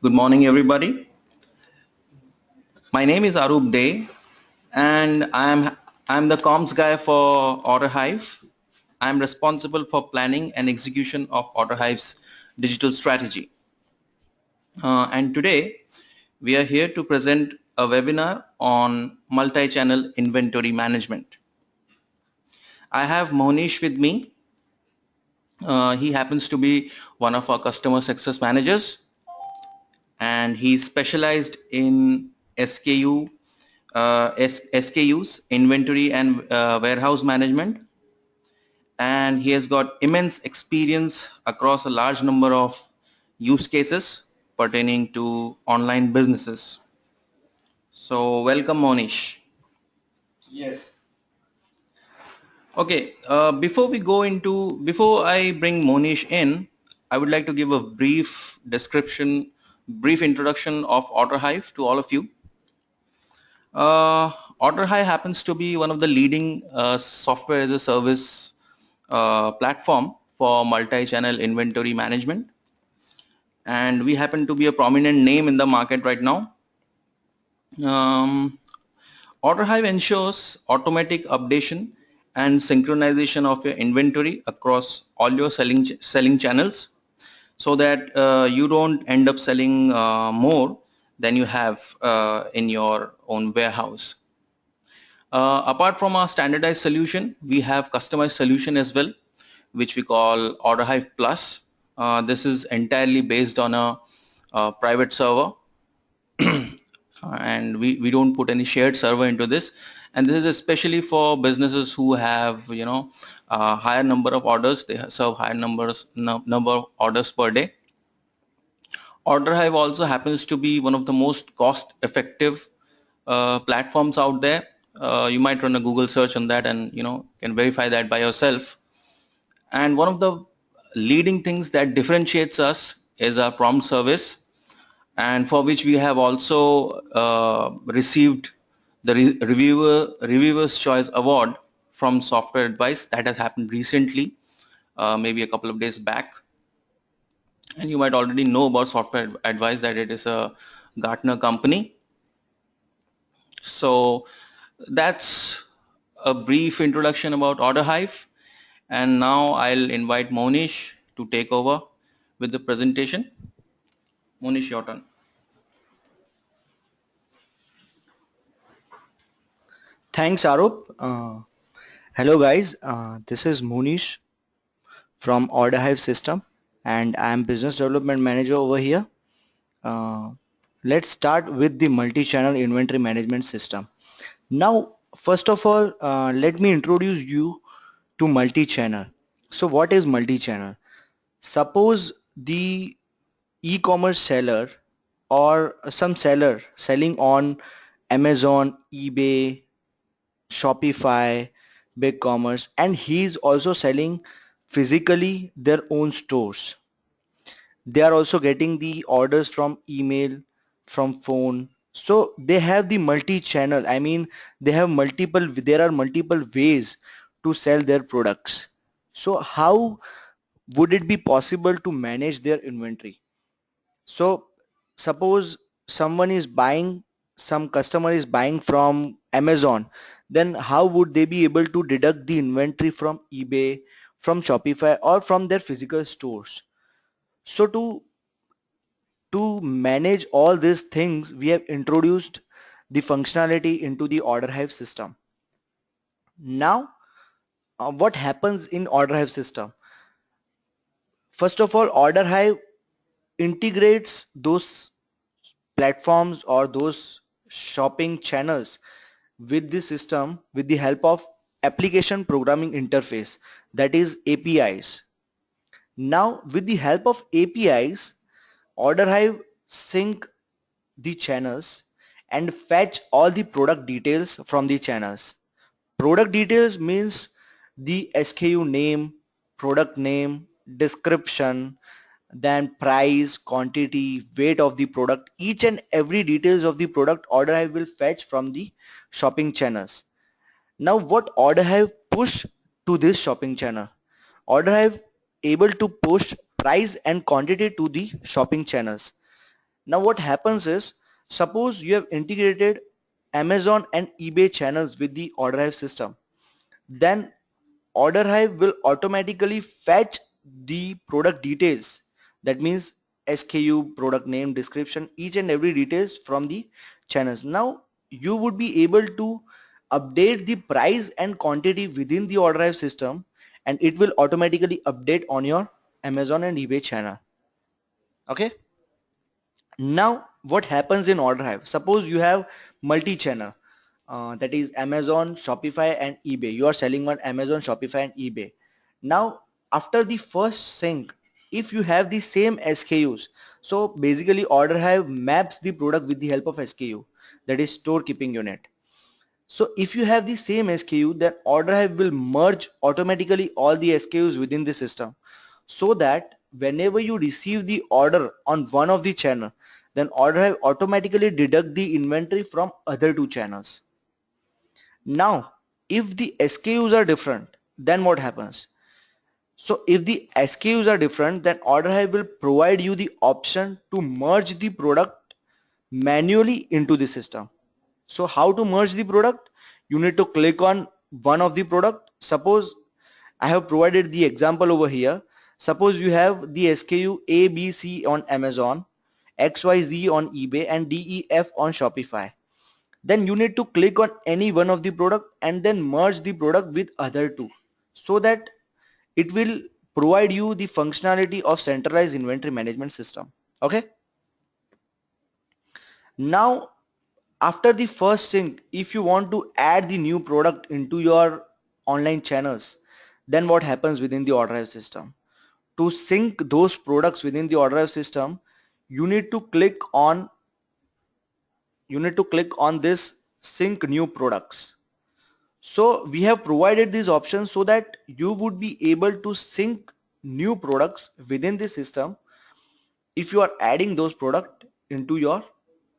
Good morning, everybody. My name is Arup Dey, and I'm the comms guy for OrderHive. I'm responsible for planning and execution of OrderHive's digital strategy. And today, we are here to present a webinar on multi-channel inventory management. I have Monish with me. He happens to be one of our customer success managers, and he's specialized in SKUs, inventory and warehouse management, and he has got immense experience across a large number of use cases pertaining to online businesses. So welcome, Monish. Yes. Okay, before I bring Monish in, I would like to give a brief introduction of OrderHive to all of you. Uh, OrderHive happens to be one of the leading software as a service platform for multi-channel inventory management, and we happen to be a prominent name in the market right now. Um, OrderHive ensures automatic updation and synchronization of your inventory across all your selling channels, so that you don't end up selling more than you have in your own warehouse. Apart from our standardized solution, we have customized solution as well, which we call OrderHive Plus. This is entirely based on a private server, and we don't put any shared server into this. And this is especially for businesses who have higher number of orders. They serve higher number of orders per day. OrderHive also happens to be one of the most cost-effective platforms out there. You might run a Google search on that, and can verify that by yourself. And one of the leading things that differentiates us is our prompt service, and for which we have also received the Reviewer's Choice Award from Software Advice. That has happened recently, maybe a couple of days back. And you might already know about Software Advice, that it is a Gartner company. So that's a brief introduction about OrderHive. And now I'll invite Monish to take over with the presentation. Monish, your turn. Thanks, Arup. Hello, guys. This is Munish from OrderHive System, and I'm Business Development Manager over here. Uh, let's start with the multi-channel inventory management system. Now, first of all, let me introduce you to multi-channel. So, what is multi-channel? Suppose the e-commerce seller or some seller selling on Amazon, eBay, Shopify, BigCommerce, and he's also selling physically their own stores. They are also getting the orders from email, from phone. So they have the multi-channel. I mean, there are multiple ways to sell their products. So how would it be possible to manage their inventory? So suppose some customer is buying from Amazon, then how would they be able to deduct the inventory from eBay, from Shopify, or from their physical stores? So to manage all these things, we have introduced the functionality into the OrderHive system. Now, what happens in OrderHive system? First of all, OrderHive integrates those platforms or those shopping channels with the system with the help of application programming interface, that is APIs. Now with the help of APIs, OrderHive sync the channels and fetch all the product details from the channels. Product details means the SKU name, product name, description, then price, quantity, weight of the product. Each and every details of the product OrderHive will fetch from the shopping channels. Now what OrderHive push to this shopping channel? OrderHive able to push price and quantity to the shopping channels. Now what happens is, suppose you have integrated Amazon and eBay channels with the OrderHive system, then OrderHive will automatically fetch the product details. That means SKU, product name, description, each and every details from the channels. Now you would be able to update the price and quantity within the OrderHive system, and it will automatically update on your Amazon and eBay channel. Okay. Now what happens in OrderHive? Suppose you have multi-channel, that is Amazon, Shopify and eBay. You are selling on Amazon, Shopify and eBay. Now after the first sync, if you have the same SKUs, so basically OrderHive maps the product with the help of SKU, that is store keeping unit. So if you have the same SKU, then OrderHive will merge automatically all the SKUs within the system, so that whenever you receive the order on one of the channel, then OrderHive automatically deduct the inventory from other two channels. Now, if the SKUs are different, then what happens? So if the SKUs are different, then OrderHive will provide you the option to merge the product manually into the system. So how to merge the product? You need to click on one of the product. Suppose I have provided the example over here. Suppose you have the SKU A, B, C on Amazon, X, Y, Z on eBay and D, E, F on Shopify. Then you need to click on any one of the product and then merge the product with other two, so that it will provide you the functionality of centralized inventory management system. Okay. Now after the first sync, if you want to add the new product into your online channels, then what happens within the OrderHive system? To sync those products within the OrderHive system, you need to click on this sync new products. So we have provided these options so that you would be able to sync new products within the system if you are adding those products into your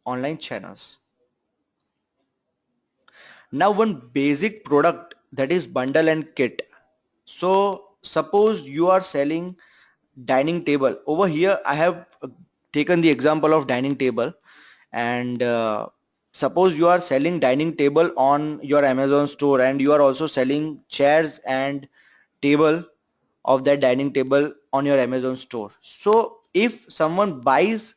online channels. Now one basic product, that is bundle and kit. So suppose you are selling dining table. Over here I have taken the example of dining table, and suppose you are selling dining table on your Amazon store, and you are also selling chairs and table of that dining table on your Amazon store. So if someone buys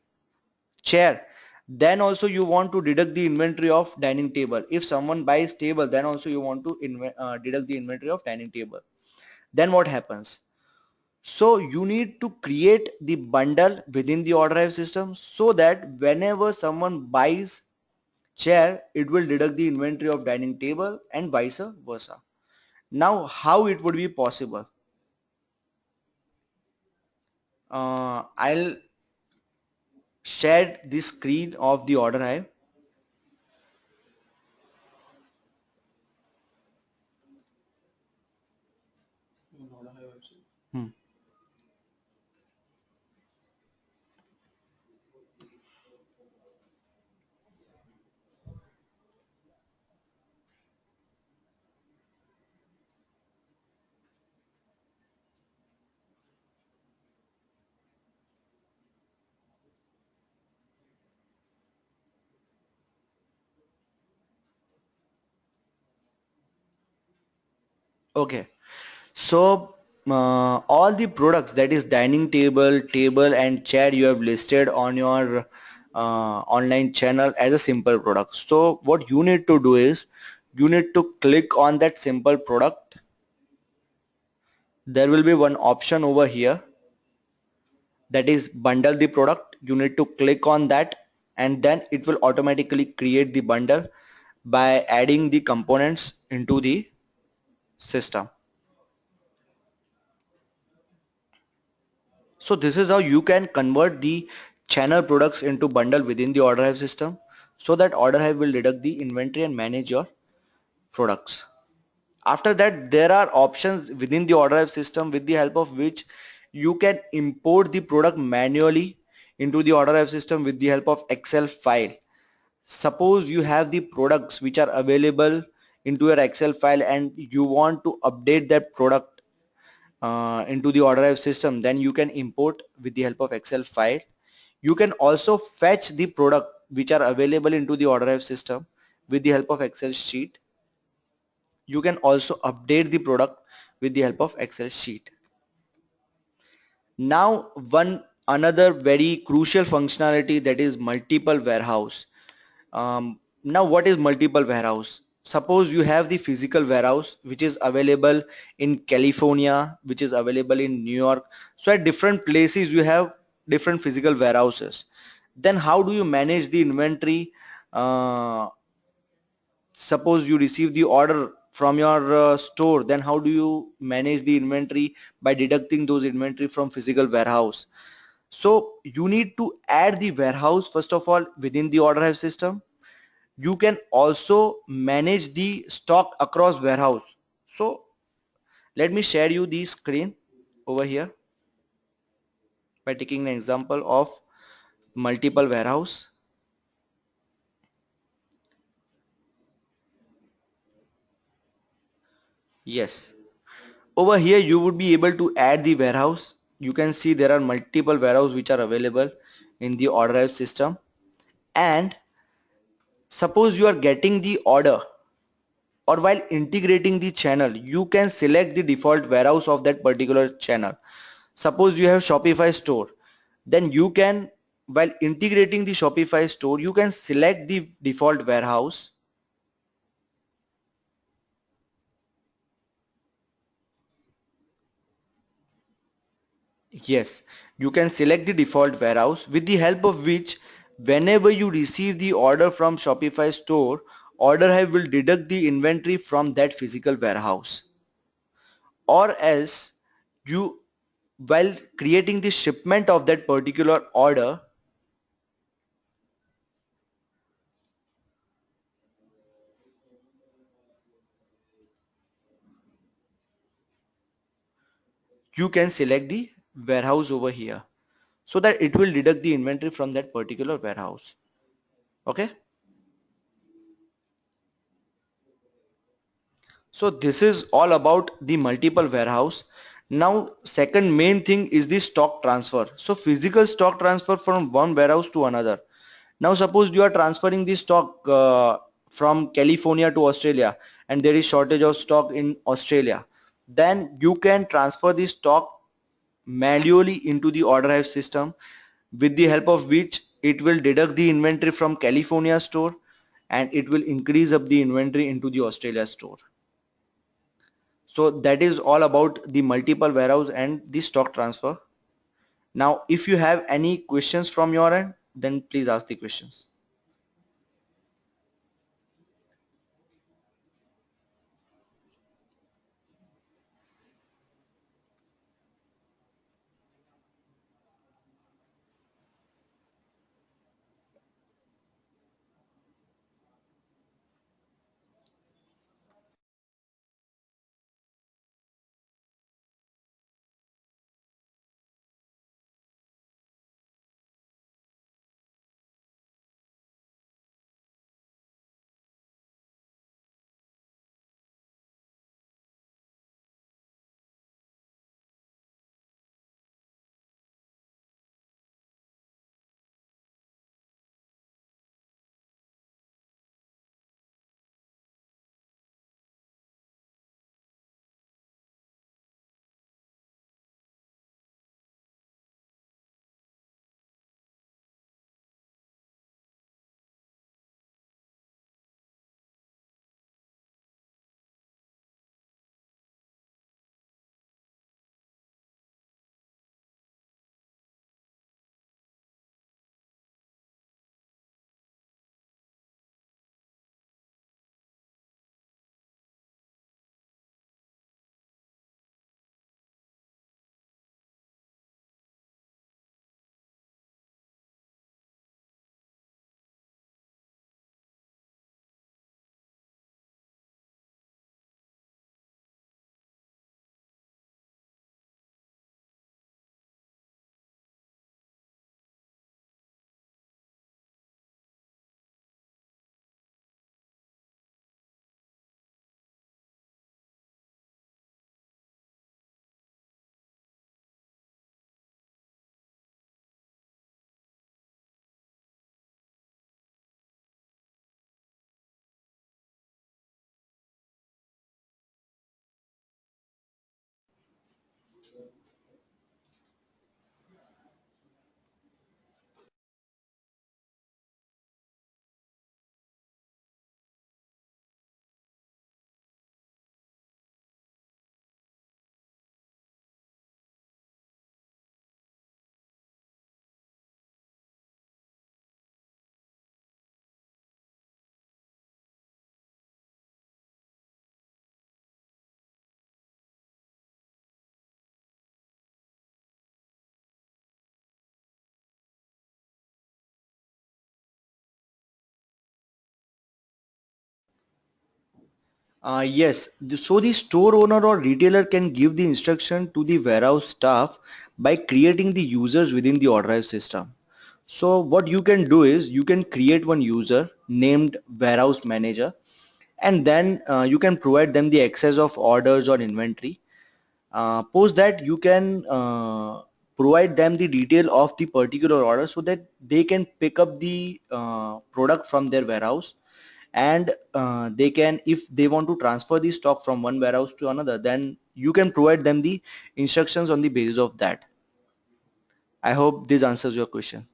chair, then also you want to deduct the inventory of dining table. If someone buys table, then also you want to deduct the inventory of dining table. Then what happens? So you need to create the bundle within the OrderHive system, so that whenever someone buys chair, it will deduct the inventory of dining table and vice versa. Now how it would be possible? I'll share the screen of the OrderHive. Hmm. Okay. So all the products, that is dining table, table and chair, you have listed on your online channel as a simple product. So what you need to do is, you need to click on that simple product. There will be one option over here, that is bundle the product. You need to click on that, and then it will automatically create the bundle by adding the components into the system. So this is how you can convert the channel products into bundle within the OrderHive system, so that OrderHive will deduct the inventory and manage your products. After that, there are options within the OrderHive system with the help of which you can import the product manually into the OrderHive system with the help of Excel file. Suppose you have the products which are available into your Excel file, and you want to update that product into the OrderHive system, then you can import with the help of Excel file. You can also fetch the product which are available into the order hive system with the help of Excel sheet. You can also update the product with the help of Excel sheet. Now one another very crucial functionality, that is multiple warehouse. Now what is multiple warehouse? Suppose you have the physical warehouse which is available in California, which is available in New York. So at different places you have different physical warehouses. Then how do you manage the inventory? Uh, Suppose you receive the order from your store, then how do you manage the inventory? By deducting those inventory from physical warehouse. So you need to add the warehouse first of all within the order hive system. You can also manage the stock across warehouse. So let me share you the screen over here by taking an example of multiple warehouse. Yes, over here you would be able to add the warehouse. You can see there are multiple warehouse which are available in the order hive system. And suppose you are getting the order, or while integrating the channel, you can select the default warehouse of that particular channel. Suppose you have Shopify store, then you can, while integrating the Shopify store, you can select the default warehouse. Yes, you can select the default warehouse with the help of which whenever you receive the order from Shopify store, order hive will deduct the inventory from that physical warehouse. Or else you, while creating the shipment of that particular order, you can select the warehouse over here so that it will deduct the inventory from that particular warehouse. Okay, so this is all about the multiple warehouse. Now second main thing is the stock transfer. So physical stock transfer from one warehouse to another. Now suppose you are transferring the stock from California to Australia and there is shortage of stock in Australia, then you can transfer the stock manually into the order hive system with the help of which it will deduct the inventory from California store and it will increase up the inventory into the Australia store. So that is all about the multiple warehouse and the stock transfer. Now if you have any questions from your end, then please ask the questions. Yes, so the store owner or retailer can give the instruction to the warehouse staff by creating the users within the OrderHive system. So what you can do is you can create one user named warehouse manager, and then you can provide them the access of orders or inventory. Post that you can provide them the detail of the particular order so that they can pick up the product from their warehouse, and they can, if they want to transfer the stock from one warehouse to another, then you can provide them the instructions on the basis of that. I hope this answers your question.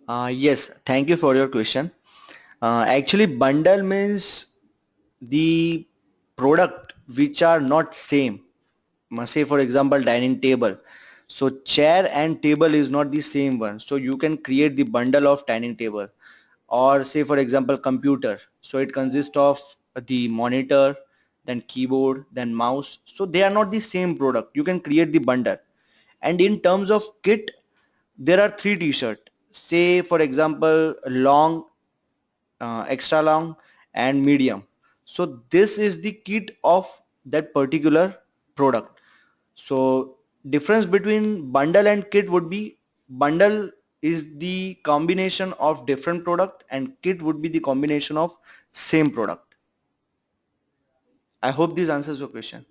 Yes, thank you for your question. Actually, bundle means the product which are not same. Say for example dining table, so chair and table is not the same one, so you can create the bundle of dining table. Or say for example computer, so it consists of the monitor, then keyboard, then mouse, so they are not the same product, you can create the bundle. And in terms of kit, there are three t-shirt, say for example long, extra long, and medium. So this is the kit of that particular product. So difference between bundle and kit would be, bundle is the combination of different product and kit would be the combination of same product. I hope this answers your question.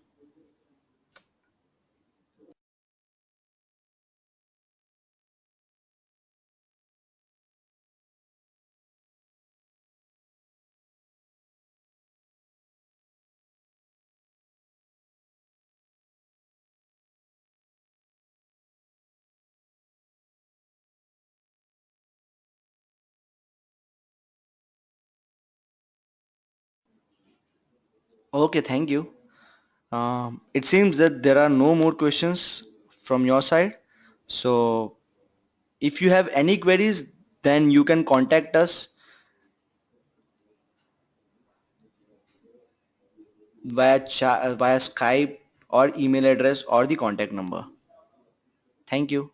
Okay, thank you. It seems that there are no more questions from your side. So if you have any queries, then you can contact us via Skype or email address or the contact number. Thank you.